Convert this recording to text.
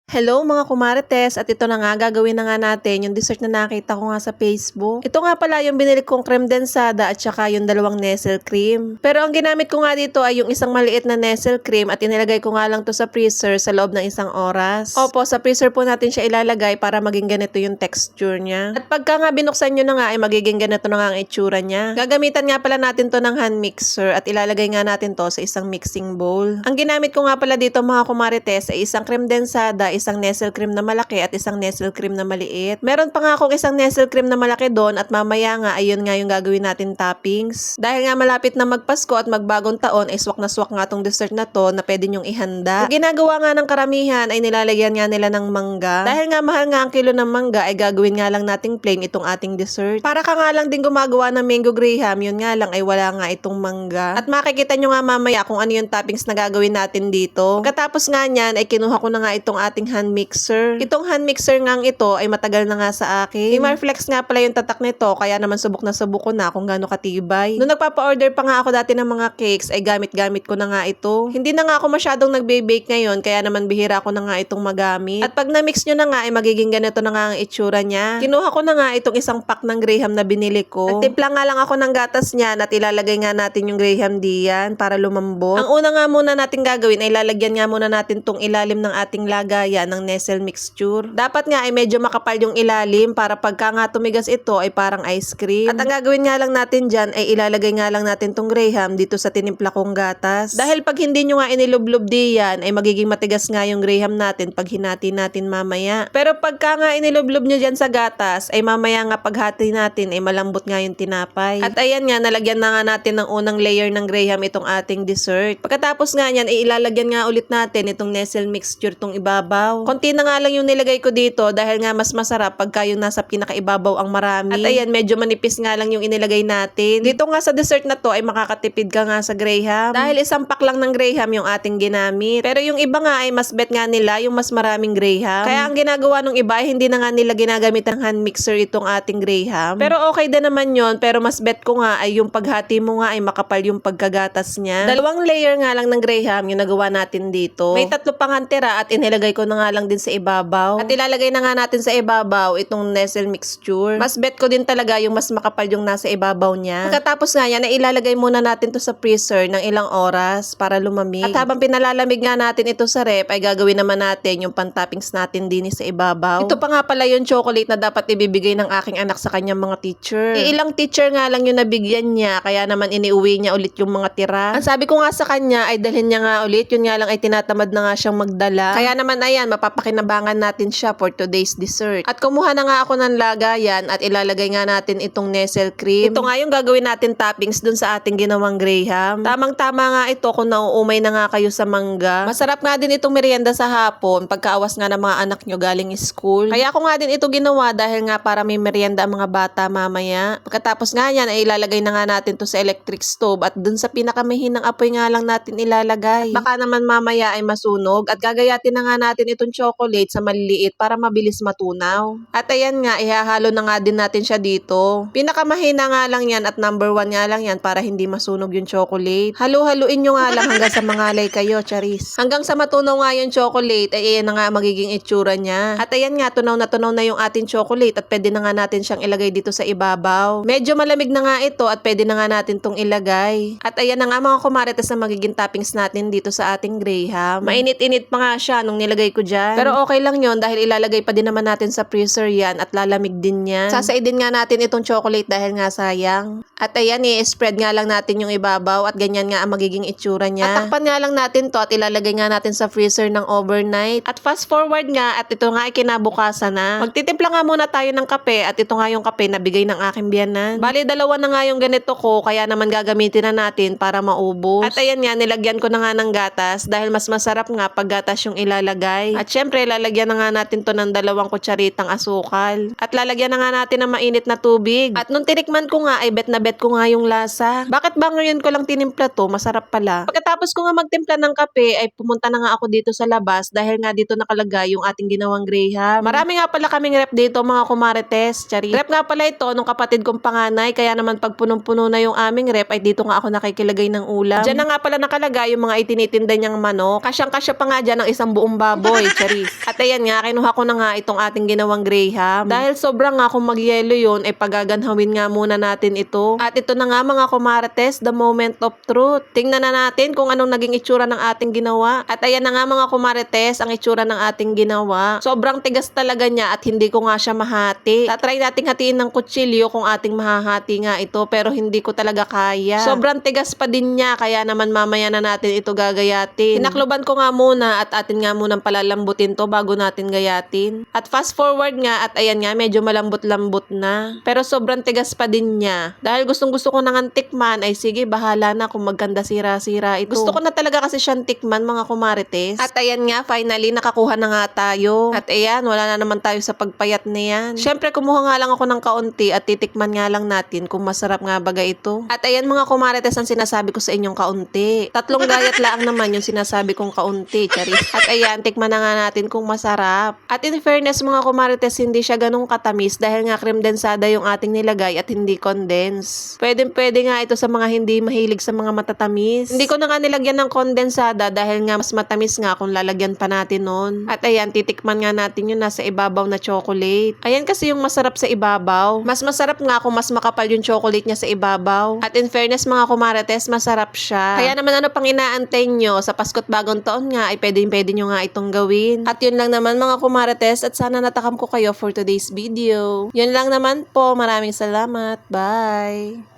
Hello mga kumarites, at ito na nga, gagawin na nga natin yung dessert na nakita ko nga sa Facebook. Ito nga pala yung binili kong creme densada at saka yung dalawang Nestle cream. Pero ang ginamit ko nga dito ay yung isang maliit na Nestle cream at inilagay ko nga lang to sa freezer sa loob ng 1 oras. Opo, sa freezer po natin siya ilalagay para maging ganito yung texture niya. At pagka nga binuksan nyo na nga ay magiging ganito na nga ang itsura niya. Gagamitan nga pala natin to ng hand mixer at ilalagay nga natin to sa isang mixing bowl. Ang ginamit ko nga pala dito mga kumarites ay isang creme densada, isang Nestle cream na malaki at isang Nestle cream na maliit. Meron pa nga akong isang Nestle cream na malaki doon at mamaya nga ayun nga yung gagawin natin toppings. Dahil nga malapit na magpasko at magbagong taon ay swak na swak nga tong dessert na to na pwede nyong ihanda. Ang ginagawa nga ng karamihan ay nilalagyan nga nila ng mangga. Dahil nga mahal nga ang kilo ng mangga ay gagawin nga lang nating plain itong ating dessert. Para ka nga lang din gumagawa ng mango graham, yun nga lang ay wala nga itong mangga. At makikita nyo nga mamaya kung ano yung toppings na gagawin natin dito. Katapos nga niyan ay kinuha ko na nga itong ating hand mixer. Itong hand mixer ngang ito ay matagal na nga sa akin. Marflex nga pala yung tatak nito kaya naman subok na subok ko na kung gaano katibay. Noong nagpapa-order pa nga ako dati ng mga cakes ay gamit-gamit ko na nga ito. Hindi na nga ako masyadong nagbe-bake ngayon kaya naman bihira ko na nga itong magamit. At pag na-mix nyo na nga ay magiging ganito na nga ang itsura niya. Kinuha ko na nga itong isang pack ng graham na binili ko. Nagtimpla nga lang ako ng gatas niyan at ilalagay nga natin yung graham diyan para lumambot. Ang una nga muna natin gagawin ay lalagyan nga muna natin tong ilalim ng ating lagayan ng Nestle mixture. Dapat nga ay medyo makapal yung ilalim para pagka nga tumigas ito ay parang ice cream. At ang gagawin nga lang natin dyan ay ilalagay nga lang natin tong graham dito sa tinimpla kong gatas. Dahil pag hindi nyo nga inilublob diyan ay magiging matigas nga yung graham natin pag hinati natin mamaya. Pero pagka nga inilublob nyo dyan sa gatas ay mamaya nga paghati natin ay malambot nga yung tinapay. At ayan nga, nalagyan na nga natin ng unang layer ng graham itong ating dessert. Pagkatapos nga yan ay ilalagyan nga ulit natin itong Nestle mixture tong ibabaw. Konti na nga lang yung nilagay ko dito dahil nga mas masarap pagka yung nasa pinakaibabaw ang marami. At ayan, medyo manipis nga lang yung inilagay natin. Dito nga sa dessert na to ay makakatipid ka nga sa graham. Dahil isang pack lang ng graham yung ating ginamit. Pero yung iba nga ay mas bet nga nila yung mas maraming graham. Kaya ang ginagawa ng iba ay hindi na nga nila ginagamit ng hand mixer itong ating graham. Pero okay din naman yon. Pero mas bet ko nga ay yung paghati mo nga ay makapal yung pagkagatas niya. Dalawang layer nga lang ng graham yung nagawa natin dito. May 3 pang tira at inilagay ko na nga lang din sa ibabaw. At ilalagay na nga natin sa ibabaw itong Nestle mixture. Mas bet ko din talaga yung mas makapal yung nasa ibabaw niya. Pagkatapos nga yan, ay ilalagay muna natin to sa freezer ng ilang oras para lumamig. At habang pinalalamig nga natin ito sa rep, ay gagawin naman natin yung pan-toppings natin din sa ibabaw. Ito pa nga pala yung chocolate na dapat ibibigay ng aking anak sa kanyang mga teacher. Ilang teacher nga lang yung nabigyan niya, kaya naman iniuwi niya ulit yung mga tira. Ang sabi ko nga sa kanya ay dalhin niya nga ulit, yun nga lang ay tinatamad na nga siyang magdala. Kaya naman ayan, mapapakinabangan natin siya for today's dessert. At kumuha na nga ako ng lagayan at ilalagay nga natin itong Nestle cream. Ito nga yung gagawin natin toppings dun sa ating ginawang graham. Tamang-tama nga ito kung nauumay na nga kayo sa mangga. Masarap nga din itong merienda sa hapon pagkaawas nga ng mga anak nyo galing school. Kaya ako nga din ito ginawa dahil nga para may merienda ang mga bata mamaya. Pagkatapos nga yan ay ilalagay na nga natin to sa electric stove at dun sa pinakamahinang apoy nga lang natin ilalagay. At baka naman mamaya ay masunog at gagayatin na nga natin itong chocolate sa maliliit para mabilis matunaw. At ayan nga, ihahalo na nga din natin siya dito. Pinakamahina nga lang yan at number 1 nga lang yan para hindi masunog yung chocolate. Halu-haluin nyo nga lang hanggang sa mangalay kayo, charis. Hanggang sa matunaw nga yung chocolate, ay ayan na nga magiging itsura niya. At ayan nga, tunaw na yung ating chocolate at pwede na nga natin siyang ilagay dito sa ibabaw. Medyo malamig na nga ito at pwede na nga natin tong ilagay. At ayan na nga mga kumarites na magiging toppings natin dito sa ating graham. Mainit-init pa nga siya nung nilagay ko dyan. Pero okay lang yon dahil ilalagay pa din naman natin sa freezer yan at lalamig din yan. Sasaidin nga natin itong chocolate dahil nga sayang. At ayan, i-spread nga lang natin yung ibabaw at ganyan nga ang magiging itsura niya. At takpan nga lang natin to at ilalagay nga natin sa freezer ng overnight. At fast forward nga at ito nga ay kinabukasan na. Magtitimpla nga muna tayo ng kape at ito nga yung kape na bigay ng aking biyanan. Bali, 2 na nga yung ganito ko kaya naman gagamitin na natin para maubos. At ayan nga, nilagyan ko na nga ng gatas dahil mas masarap nga pag gatas yung ilalagay. At syempre, lalagyan na nga natin to ng 2 kutsaritang asukal. At lalagyan na nga natin ng mainit na tubig. At nung tinikman ko nga ay bet na bet ko nga yung lasa. Bakit ba ngayon ko lang tinimpla to? Masarap pala. Pagkatapos ko nga magtimpla ng kape ay pumunta na nga ako dito sa labas dahil nga dito nakalagay yung ating ginawang graham. Marami nga pala kaming rep dito mga kumarites. Chari. Rep nga pala ito nung kapatid kong panganay kaya naman pag punong-puno na yung aming rep ay dito nga ako nakikilagay ng ulam. Diyan na nga pala nakalagay yung mga itinitinda niyang manok. Kasyang-kasya pa nga dyan ng isang buong baboy. Boy, charis. At ayan nga, kinuha ko na nga itong ating ginawang graham. Dahil sobrang nga kung mag-yelo yun, ay pagaganhawin nga muna natin ito. At ito na nga mga kumarites, the moment of truth. Tingnan na natin kung anong naging itsura ng ating ginawa. At ayan na nga mga kumarites, ang itsura ng ating ginawa. Sobrang tigas talaga niya at hindi ko nga siya mahati. Tatry nating hatiin ng kutsilyo kung ating mahahati nga ito, pero hindi ko talaga kaya. Sobrang tigas pa din niya, kaya naman mamaya na natin ito gagayatin. Tinakloban ko nga muna at atin nga munang palalambutin to bago natin gayatin. At fast forward nga at ayan nga, medyo malambot-lambot na. Pero sobrang tigas pa din niya. Dahil gustong gusto ko nang tikman, ay sige, bahala na kung maganda sira-sira ito. Gusto ko na talaga kasi siyang tikman mga kumarites. At ayan nga, finally nakakuha na nga tayo. At ayan, wala na naman tayo sa pagpayat na yan. Syempre, kumuha nga lang ako ng kaunti at titikman nga lang natin kung masarap nga baga ito. At ayan mga kumarites, ang sinasabi ko sa inyong kaunti. 3 gayat lang naman yung sinasabi kong kaunti, charis. At ayan, tikman na nga natin kung masarap. At in fairness mga kumarites, hindi siya ganung katamis dahil nga creme densada yung ating nilagay at hindi condense. Pwede nga ito sa mga hindi mahilig sa mga matatamis. Hindi ko na nga nilagyan ng kondensada dahil nga mas matamis nga kung lalagyan pa natin nun. At ayan, titikman nga natin yung nasa ibabaw na chocolate. Ayan kasi yung masarap sa ibabaw. Mas masarap nga kung mas makapal yung chocolate niya sa ibabaw. At in fairness mga kumarites, masarap siya. Kaya naman ano pang inaantay nyo, sa Pasko't Bagong Taon nga ay pwede nyo nga itong gawin. At yun lang naman mga kumarites, at sana natakam ko kayo for today's video. Yun lang naman po, maraming salamat. Bye!